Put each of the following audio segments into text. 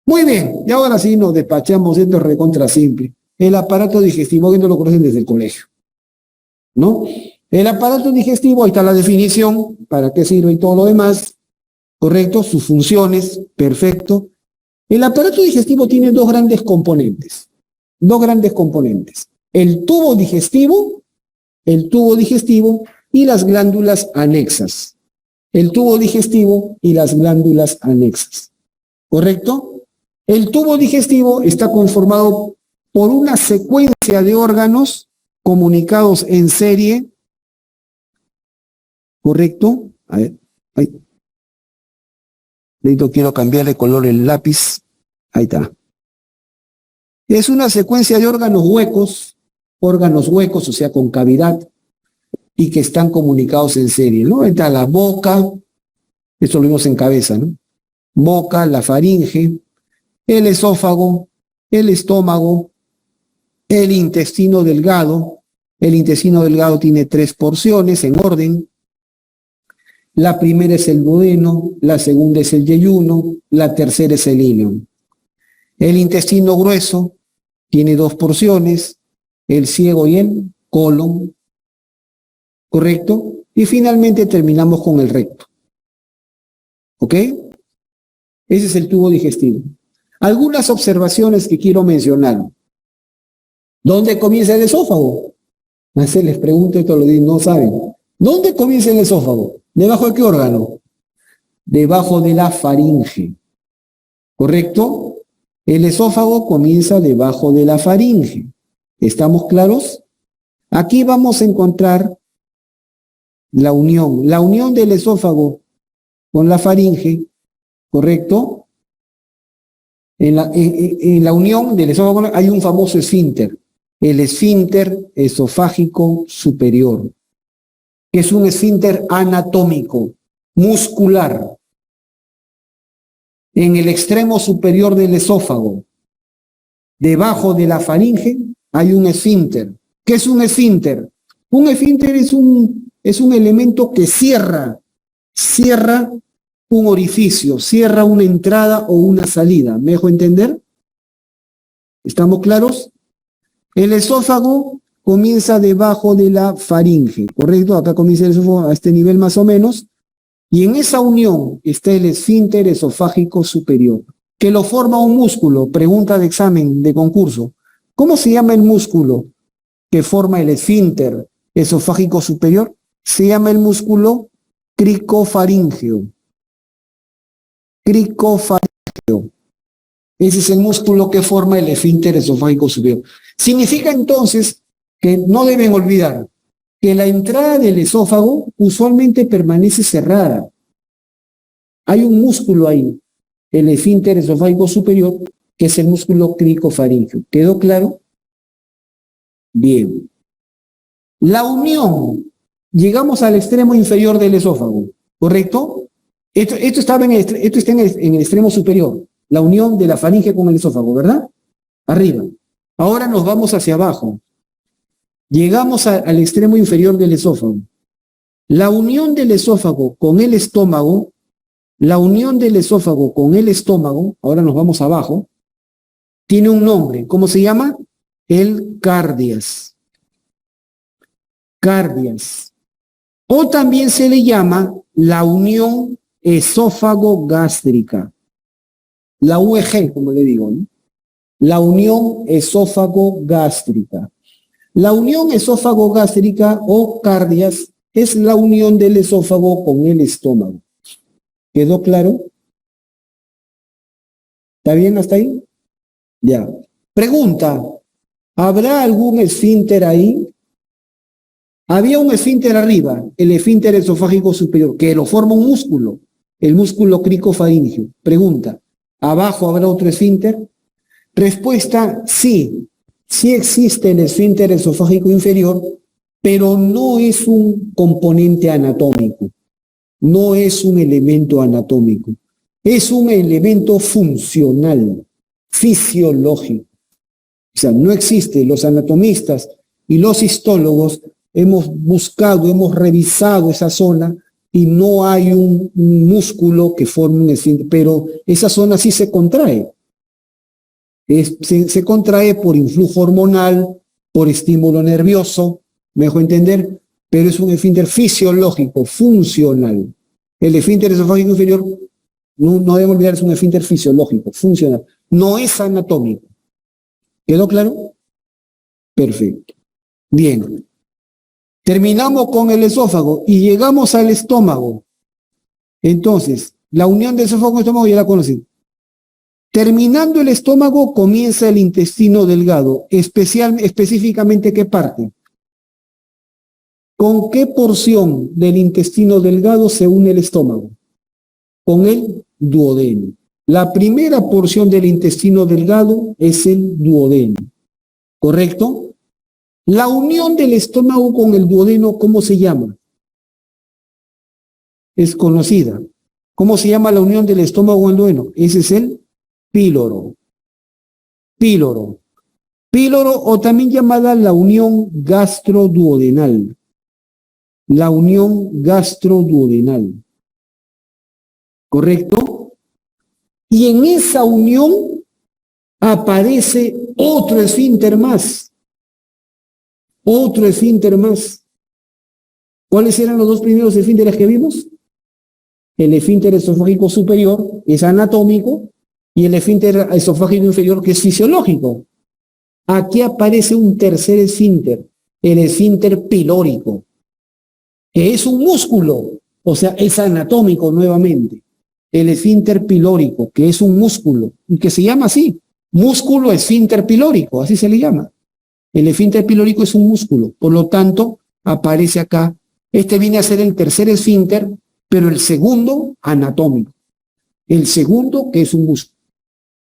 Muy bien, y ahora sí nos despachamos, esto es recontra simple. El aparato digestivo, que no lo conocen desde el colegio, ¿no? El aparato digestivo, ahí está la definición, para qué sirve y todo lo demás, correcto, sus funciones, perfecto. El aparato digestivo tiene dos grandes componentes, el tubo digestivo y las glándulas anexas. El tubo digestivo y las glándulas anexas, ¿correcto? El tubo digestivo está conformado por una secuencia de órganos comunicados en serie, ¿correcto? A ver, ahí. Quiero cambiarle color el lápiz. Ahí está. Es una secuencia de órganos huecos, o sea, con cavidad, y que están comunicados en serie, ¿no? Ahí está la boca, esto lo vimos en cabeza, ¿no? Boca, la faringe, el esófago, el estómago, el intestino delgado. El intestino delgado tiene 3 porciones en orden. La primera es el duodeno, la segunda es el yeyuno, la tercera es el ileón. El intestino grueso tiene 2 porciones, el ciego y el colon, ¿correcto? Y finalmente terminamos con el recto. ¿Ok? Ese es el tubo digestivo. Algunas observaciones que quiero mencionar. ¿Dónde comienza el esófago? A veces les pregunto esto, lo digo, no saben. ¿Dónde comienza el esófago? ¿Debajo de qué órgano? Debajo de la faringe. ¿Correcto? El esófago comienza debajo de la faringe. ¿Estamos claros? Aquí vamos a encontrar la unión del esófago con la faringe, ¿correcto? En la unión del esófago hay un famoso esfínter, el esfínter esofágico superior, que es un esfínter anatómico, muscular. En el extremo superior del esófago, debajo de la faringe, hay un esfínter. ¿Qué es un esfínter? Un esfínter es un elemento que cierra un orificio, cierra una entrada o una salida. ¿Me dejo entender? ¿Estamos claros? El esófago comienza debajo de la faringe, ¿correcto? Acá comienza el esófago a este nivel más o menos, y en esa unión está el esfínter esofágico superior, que lo forma un músculo. Pregunta de examen, de concurso. ¿Cómo se llama el músculo que forma el esfínter esofágico superior? Se llama el músculo cricofaríngeo. Cricofaríngeo. Ese es el músculo que forma el esfínter esofágico superior. Significa entonces que no deben olvidar que la entrada del esófago usualmente permanece cerrada. Hay un músculo ahí, el esfínter esofágico superior, que es el músculo cricofaríngeo. ¿Quedó claro? Bien. La unión, llegamos al extremo inferior del esófago, ¿correcto? Esto está en el extremo superior, la unión de la faringe con el esófago, ¿verdad? Arriba. Ahora nos vamos hacia abajo. Llegamos al extremo inferior del esófago. La unión del esófago con el estómago, ahora nos vamos abajo, tiene un nombre. ¿Cómo se llama? El cardias. Cardias. O también se le llama la unión esófago-gástrica. La UEG, como le digo, ¿no? La unión esófago-gástrica. La unión esófago-gástrica o cardias es la unión del esófago con el estómago. ¿Quedó claro? ¿Está bien hasta ahí? Ya. Pregunta, ¿habrá algún esfínter ahí? Había un esfínter arriba, el esfínter esofágico superior, que lo forma un músculo, el músculo cricofaríngeo. Pregunta, ¿abajo habrá otro esfínter? Respuesta, sí. Sí existe el esfínter esofágico inferior, pero no es un componente anatómico, no es un elemento anatómico, es un elemento funcional, fisiológico. O sea, no existe. Los anatomistas y los histólogos hemos buscado, hemos revisado esa zona y no hay un músculo que forme un esfínter, pero esa zona sí se contrae. Se contrae por influjo hormonal, por estímulo nervioso, me dejo entender, pero es un esfínter fisiológico, funcional. El esfínter esofágico inferior, no debemos olvidar, es un esfínter fisiológico, funcional. No es anatómico. ¿Quedó claro? Perfecto. Bien. Terminamos con el esófago y llegamos al estómago. Entonces, la unión del esófago con el estómago ya la conocen. Terminando el estómago, comienza el intestino delgado. Específicamente, ¿qué parte? ¿Con qué porción del intestino delgado se une el estómago? Con el duodeno. La primera porción del intestino delgado es el duodeno. ¿Correcto? La unión del estómago con el duodeno, ¿cómo se llama? Es conocida. ¿Cómo se llama la unión del estómago con el duodeno? Ese es el píloro. Píloro. Píloro, o también llamada la unión gastroduodenal. La unión gastroduodenal. ¿Correcto? Y en esa unión aparece otro esfínter más. Otro esfínter más. ¿Cuáles eran los dos primeros esfínteres que vimos? El esfínter esofágico superior, es anatómico, y el esfínter esofágico inferior, que es fisiológico. Aquí aparece un tercer esfínter, el esfínter pilórico, que es un músculo, o sea, es anatómico nuevamente. El esfínter pilórico, que es un músculo, y que se llama así, músculo esfínter pilórico, así se le llama. El esfínter pilórico es un músculo, por lo tanto, aparece acá. Este viene a ser el tercer esfínter, pero el segundo anatómico. El segundo, que es un músculo,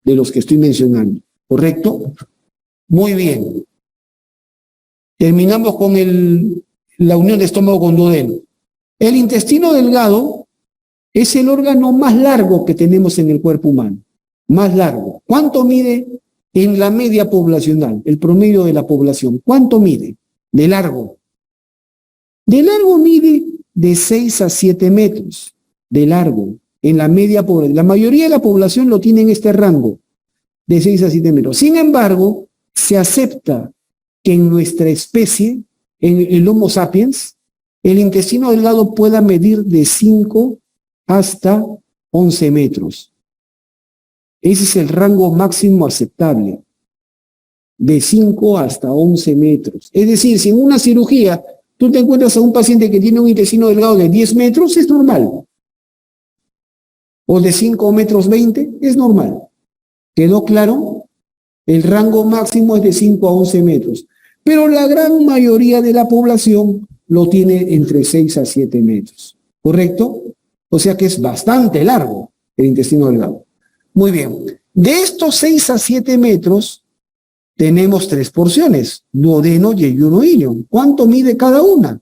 de los que estoy mencionando. ¿Correcto? Muy bien. Terminamos con la unión de estómago con duodeno. El intestino delgado es el órgano más largo que tenemos en el cuerpo humano. Más largo. ¿Cuánto mide en la media poblacional? El promedio de la población. ¿Cuánto mide? De largo. De largo mide de 6 a 7 metros. De largo. En la media población. La mayoría de la población lo tiene en este rango. De 6 a 7 metros. Sin embargo, se acepta que en nuestra especie, en el Homo sapiens, el intestino delgado pueda medir de 5 hasta 11 metros. Ese es el rango máximo aceptable. De 5 hasta 11 metros. Es decir, si en una cirugía tú te encuentras a un paciente que tiene un intestino delgado de 10 metros, es normal. O de 5 metros 20, es normal. ¿Quedó claro? El rango máximo es de 5 a 11 metros. Pero la gran mayoría de la población lo tiene entre 6 a 7 metros. ¿Correcto? O sea que es bastante largo el intestino delgado. Muy bien. De estos 6 a 7 metros, tenemos 3 porciones: duodeno, yeyuno, ilion. ¿Cuánto mide cada una?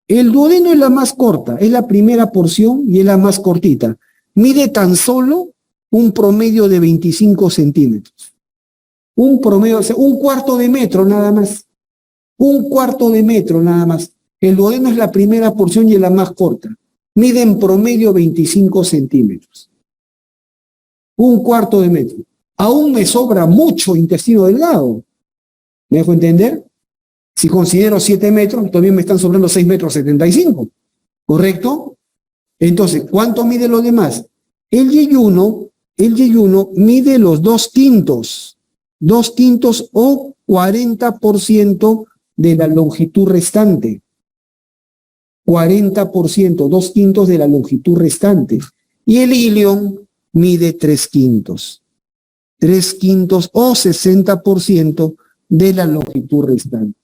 El duodeno es la más corta, es la primera porción y es la más cortita. Mide tan solo un promedio de 25 centímetros. Un promedio, o sea, un cuarto de metro nada más. Un cuarto de metro nada más. El duodeno es la primera porción y es la más corta. Mide en promedio 25 centímetros. Un cuarto de metro. Aún me sobra mucho intestino delgado. ¿Me dejo entender? Si considero 7 metros, todavía me están sobrando 6 metros 75. ¿Correcto? Entonces, ¿cuánto mide lo demás? El yeyuno mide los 2/5. 2/5 o 40% de la longitud restante. 40%, 2/5 de la longitud restante. Y el ilion mide 3/5. 3/5 o 60% de la longitud restante.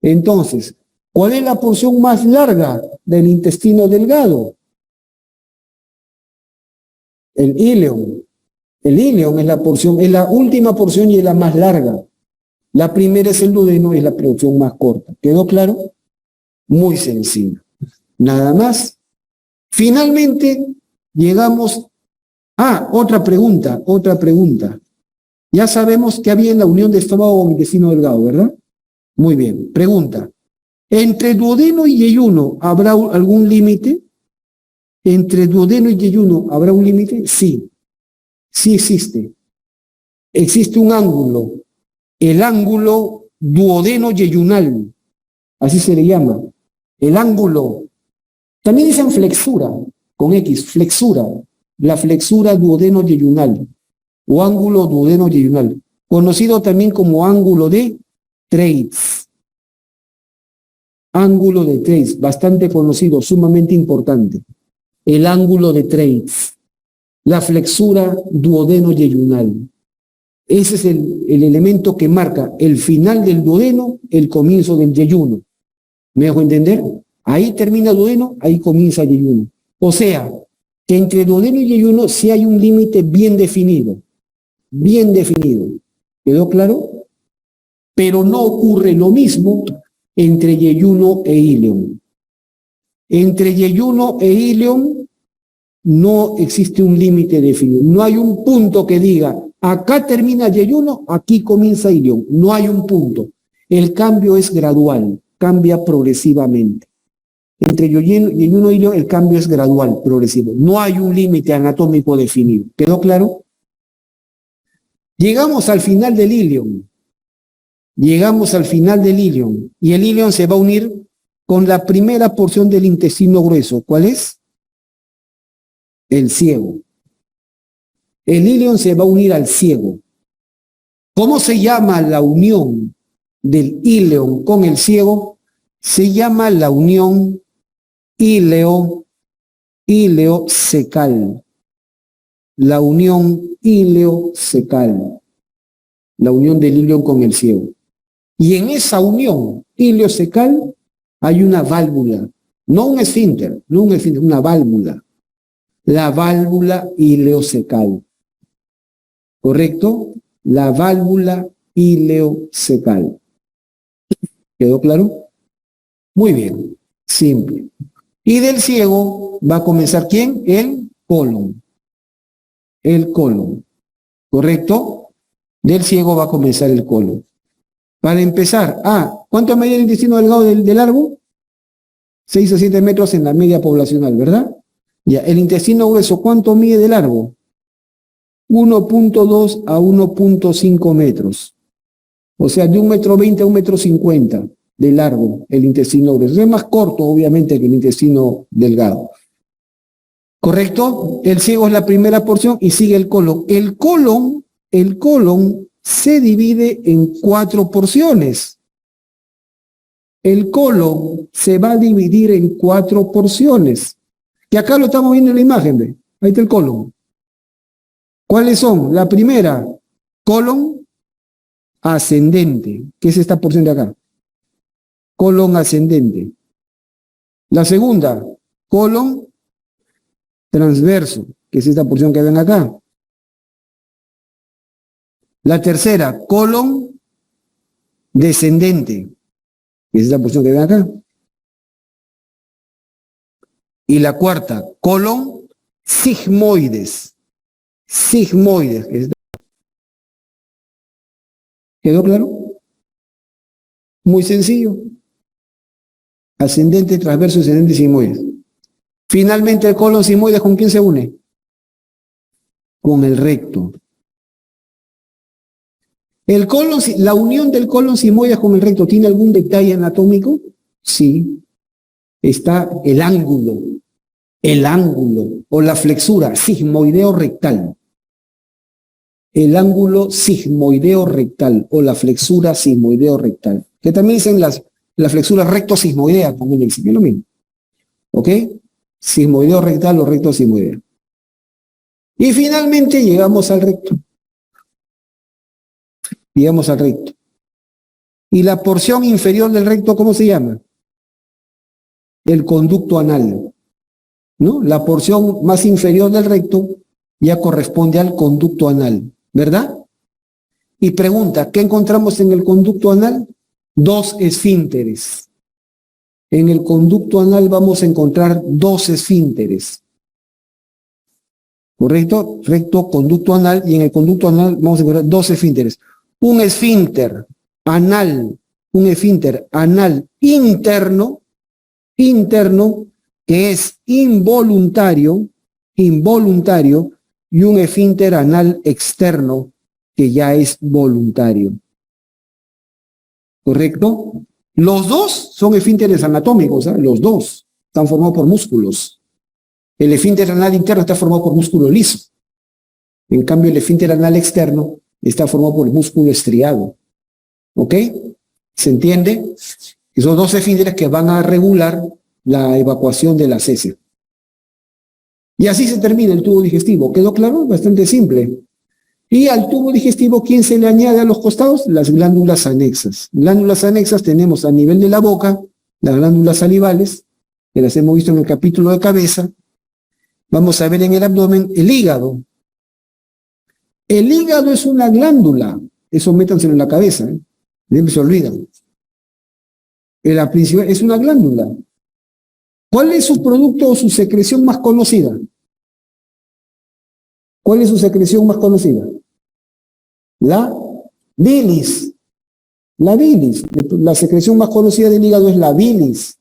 Entonces, ¿cuál es la porción más larga del intestino delgado? El ilion. El ilion es la porción, es la última porción y es la más larga. La primera es el duodeno, es la porción más corta. ¿Quedó claro? Muy sencillo. Nada más. Finalmente, llegamos a otra pregunta. Ya sabemos que había en la unión de estómago con intestino delgado, ¿verdad? Muy bien. Pregunta. ¿Entre duodeno y yeyuno habrá algún límite? ¿Entre duodeno y yeyuno habrá un límite? Sí. Sí existe. existe un ángulo, el ángulo duodeno-yeyunal, así se le llama, el ángulo, también dicen flexura, con X, flexura, la flexura duodeno-yeyunal, o ángulo duodeno-yeyunal, conocido también como ángulo de Threads. Ángulo de Threads, bastante conocido, sumamente importante. El ángulo de Threads, la flexura duodeno-yeyunal. Ese es el elemento que marca el final del duodeno, el comienzo del yeyuno. ¿Me dejo entender? Ahí termina duodeno, ahí comienza yeyuno. O sea, que entre duodeno y yeyuno sí hay un límite bien definido. Bien definido. ¿Quedó claro? Pero no ocurre lo mismo entre yeyuno e íleon. Entre yeyuno e íleon no existe un límite definido. No hay un punto que diga, acá termina yeyuno, aquí comienza íleon. No hay un punto. El cambio es gradual, cambia progresivamente. Entre yeyuno e íleon el cambio es gradual, progresivo. No hay un límite anatómico definido. ¿Quedó claro? Llegamos al final del íleon. Llegamos al final del íleon y el íleon se va a unir con la primera porción del intestino grueso. ¿Cuál es? El ciego. El íleon se va a unir al ciego. ¿Cómo se llama la unión del íleon con el ciego? Se llama la unión íleo-cecal. La unión íleo-cecal. La unión del íleon con el ciego. Y en esa unión iliocecal hay una válvula, no un esfínter, una válvula. La válvula ileocecal. ¿Correcto? La válvula ileocecal. ¿Quedó claro? Muy bien, simple. Y del ciego va a comenzar ¿quién? El colon. El colon. ¿Correcto? Del ciego va a comenzar el colon. Para empezar, ¿cuánto mide el intestino delgado de largo? 6 a 7 metros en la media poblacional, ¿verdad? Ya, el intestino grueso, ¿cuánto mide de largo? 1.2 a 1.5 metros. O sea, de 1,20 m a 1,50 m de largo el intestino grueso. Es más corto, obviamente, que el intestino delgado. ¿Correcto? El ciego es la primera porción y sigue el colon. El colon se divide en 4 porciones. El colon se va a dividir en 4 porciones. Que acá lo estamos viendo en la imagen, ¿ve? Ahí está el colon. ¿Cuáles son? La primera, colon ascendente, que es esta porción de acá. Colon ascendente. La segunda, colon transverso, que es esta porción que ven acá. La tercera, colon descendente, que es esta porción que ven acá. Y la cuarta, colon sigmoides. Sigmoides. ¿Quedó claro? Muy sencillo. Ascendente, transverso, descendente, sigmoides. Finalmente el colon sigmoides, ¿con quién se une? Con el recto. La unión del colon sigmoides con el recto, ¿tiene algún detalle anatómico? Sí. Está el ángulo o la flexura sigmoideo rectal. El ángulo sigmoideo rectal o la flexura sigmoideo rectal. Que también dicen la flexura recto-sigmoidea, también dicen, es lo mismo. ¿Ok? Sigmoideo rectal o recto sigmoideo. Y finalmente llegamos al recto. Llegamos al recto. Y la porción inferior del recto, ¿cómo se llama? El conducto anal. ¿No? La porción más inferior del recto ya corresponde al conducto anal, ¿verdad? Y pregunta, ¿qué encontramos en el conducto anal? 2 esfínteres. En el conducto anal vamos a encontrar 2 esfínteres. ¿Correcto? Recto, conducto anal, y en el conducto anal vamos a encontrar 2 esfínteres. Un esfínter anal interno, que es involuntario, y un esfínter anal externo, que ya es voluntario. ¿Correcto? Los dos son esfínteres anatómicos, ¿eh? Los dos están formados por músculos. El esfínter anal interno está formado por músculo liso. En cambio, el esfínter anal externo está formado por el músculo estriado. ¿Ok? ¿Se entiende? Y son dos esfínteres que van a regular la evacuación de la heces. Y así se termina el tubo digestivo. ¿Quedó claro? Bastante simple. Y al tubo digestivo, ¿quién se le añade a los costados? Las glándulas anexas. Glándulas anexas tenemos a nivel de la boca, las glándulas salivales, que las hemos visto en el capítulo de cabeza. Vamos a ver en el abdomen el hígado. El hígado es una glándula. Eso métanselo en la cabeza, ¿eh? Siempre se olvidan. La principal es una glándula. ¿Cuál es su producto o su secreción más conocida? ¿Cuál es su secreción más conocida? La bilis. La bilis. La secreción más conocida del hígado es la bilis.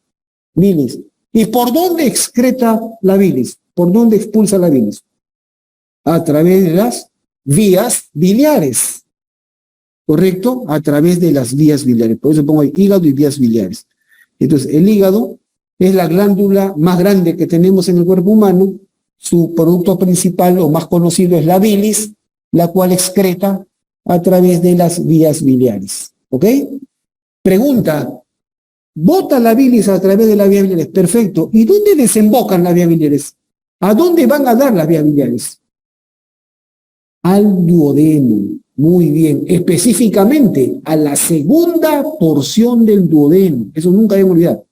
Bilis. ¿Y por dónde excreta la bilis? ¿Por dónde expulsa la bilis? A través de las vías biliares. ¿Correcto? A través de las vías biliares. Por eso pongo ahí hígado y vías biliares. Entonces, el hígado es la glándula más grande que tenemos en el cuerpo humano. Su producto principal o más conocido es la bilis, la cual excreta a través de las vías biliares. ¿Ok? Pregunta, ¿bota la bilis a través de las vías biliares? Perfecto. ¿Y dónde desembocan las vías biliares? ¿A dónde van a dar las vías biliares? Al duodeno. Muy bien. Específicamente a la segunda porción del duodeno. Eso nunca debemos olvidar.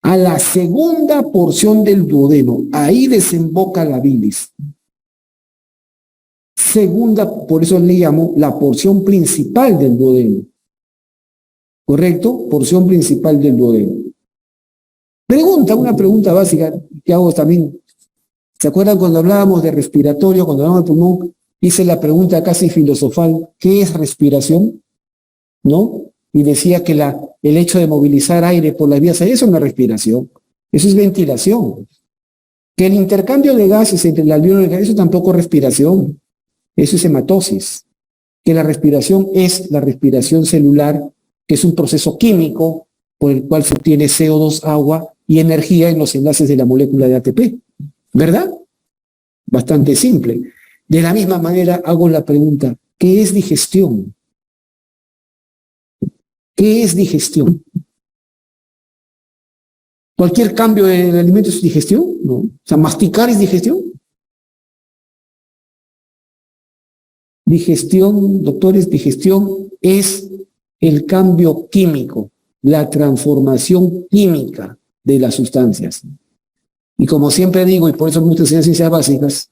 A la segunda porción del duodeno. Ahí desemboca la bilis. Segunda, por eso le llamo la porción principal del duodeno. ¿Correcto? Porción principal del duodeno. Una pregunta básica que hago también. ¿Se acuerdan cuando hablábamos de respiratorio, cuando hablábamos de pulmón? Hice la pregunta casi filosofal, ¿qué es respiración? ¿No? Y decía que el hecho de movilizar aire por las vías aéreas es una respiración. Eso es ventilación. Que el intercambio de gases entre el alveolo y el eso tampoco es respiración. Eso es hematosis. Que la respiración es la respiración celular, que es un proceso químico por el cual se obtiene CO2, agua y energía en los enlaces de la molécula de ATP. ¿Verdad? Bastante simple. De la misma manera hago la pregunta, ¿qué es digestión? ¿Qué es digestión? ¿Cualquier cambio en el alimento es digestión? No. O sea, ¿masticar es digestión? Digestión, doctores, digestión es el cambio químico, la transformación química de las sustancias. Y como siempre digo, y por eso me gusta enseñar ciencias básicas,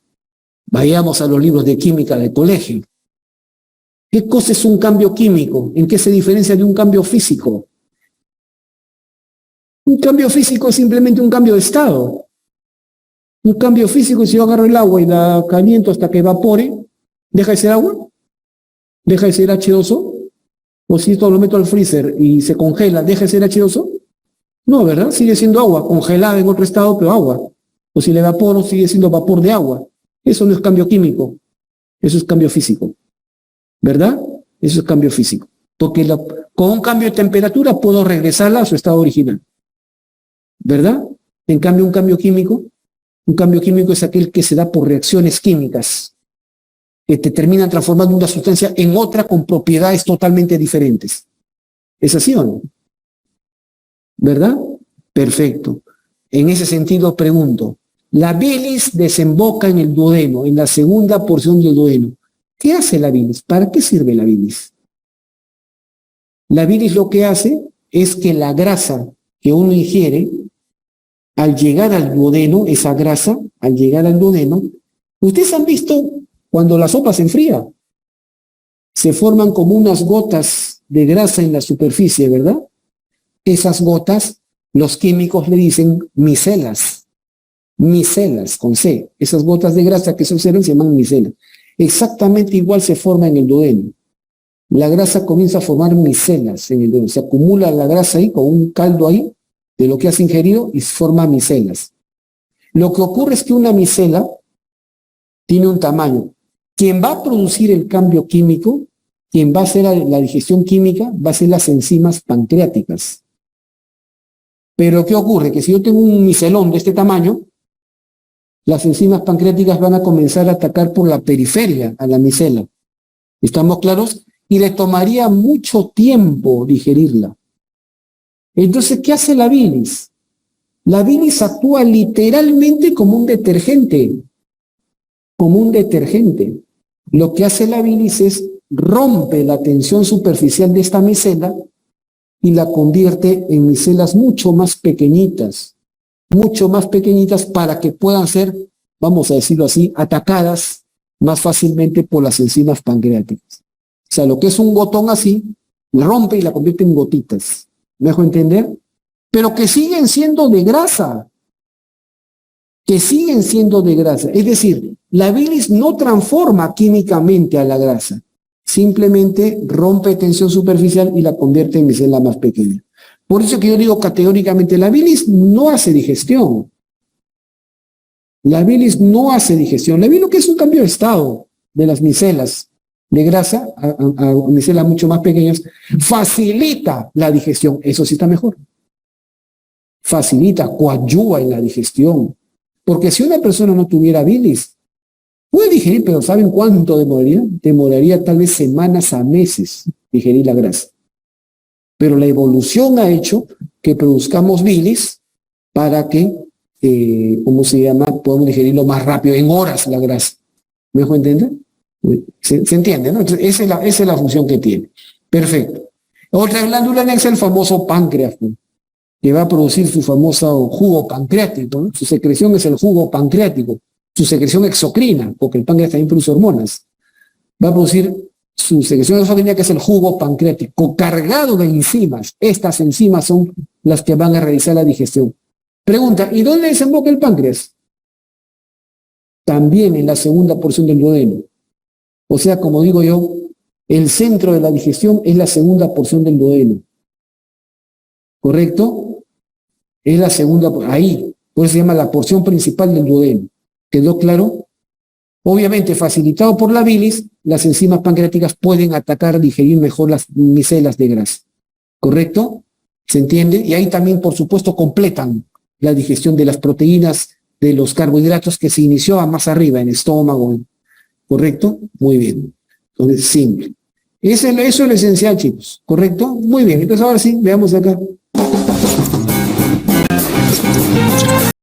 vayamos a los libros de química del colegio. ¿Qué cosa es un cambio químico? ¿En qué se diferencia de un cambio físico? Un cambio físico es simplemente un cambio de estado. Un cambio físico, si yo agarro el agua y la caliento hasta que evapore, ¿deja de ser agua? ¿Deja de ser H2O? ¿O si esto lo meto al freezer y se congela, deja de ser H2O? No, ¿verdad? Sigue siendo agua, congelada en otro estado, pero agua. O si le evaporo, sigue siendo vapor de agua. Eso no es cambio químico, eso es cambio físico. ¿Verdad? Eso es cambio físico. Porque con un cambio de temperatura puedo regresarla a su estado original. ¿Verdad? En cambio, un cambio químico es aquel que se da por reacciones químicas que te terminan transformando una sustancia en otra con propiedades totalmente diferentes. ¿Es así o no? ¿Verdad? Perfecto. En ese sentido pregunto, la bilis desemboca en el duodeno, en la segunda porción del duodeno. ¿Qué hace la bilis? ¿Para qué sirve la bilis? La bilis lo que hace es que la grasa que uno ingiere, al llegar al duodeno, esa grasa, al llegar al duodeno, ustedes han visto cuando la sopa se enfría, se forman como unas gotas de grasa en la superficie, ¿verdad? Esas gotas, los químicos le dicen micelas con C. Esas gotas de grasa que se observan se llaman micelas. Exactamente igual se forma en el duodeno. La grasa comienza a formar micelas en el duodeno. Se acumula la grasa ahí con un caldo ahí de lo que has ingerido y forma micelas. Lo que ocurre es que una micela tiene un tamaño. Quien va a producir el cambio químico, quien va a hacer la digestión química, va a ser las enzimas pancreáticas. Pero ¿qué ocurre? Que si yo tengo un micelón de este tamaño, las enzimas pancreáticas van a comenzar a atacar por la periferia a la micela. ¿Estamos claros? Y le tomaría mucho tiempo digerirla. Entonces, ¿qué hace la bilis? La bilis actúa literalmente como un detergente. Como un detergente. Lo que hace la bilis es rompe la tensión superficial de esta micela y la convierte en micelas mucho más pequeñitas para que puedan ser, vamos a decirlo así, atacadas más fácilmente por las enzimas pancreáticas. O sea, lo que es un gotón así, la rompe y la convierte en gotitas. ¿Me dejo entender? Pero que siguen siendo de grasa. Es decir, la bilis no transforma químicamente a la grasa, simplemente rompe tensión superficial y la convierte en micela más pequeña. Por eso que yo digo categóricamente, la bilis no hace digestión. La bilis no hace digestión. La bilis lo que es un cambio de estado de las micelas de grasa a micelas mucho más pequeñas, facilita la digestión. Eso sí está mejor. Facilita, coadyuva en la digestión. Porque si una persona no tuviera bilis, puede digerir, pero ¿saben cuánto demoraría? Demoraría tal vez semanas a meses digerir la grasa. Pero la evolución ha hecho que produzcamos bilis para que, ¿cómo se llama? Podamos digerirlo más rápido, en horas la grasa. ¿Me dejo entender? ¿Se entiende, no? Entonces, esa es la función que tiene. Perfecto. Otra glándula anexa, el famoso páncreas, ¿no? Que va a producir su famoso jugo pancreático, ¿no? Su secreción es el jugo pancreático, su secreción exocrina, porque el páncreas también produce hormonas. Va a producir su secreción exocrina, que es el jugo pancreático, cargado de enzimas. Estas enzimas son las que van a realizar la digestión. Pregunta, ¿y dónde desemboca el páncreas? También en la segunda porción del duodeno. O sea, como digo yo, el centro de la digestión es la segunda porción del duodeno. ¿Correcto? Es la segunda, ahí, por eso se llama la porción principal del duodeno. ¿Quedó claro? Obviamente, facilitado por la bilis, las enzimas pancreáticas pueden atacar, digerir mejor las micelas de grasa. ¿Correcto? ¿Se entiende? Y ahí también, por supuesto, completan la digestión de las proteínas, de los carbohidratos que se inició más arriba, en el estómago. ¿Correcto? Muy bien. Entonces, simple. Eso es lo esencial, chicos. ¿Correcto? Muy bien. Entonces, ahora sí, veamos acá.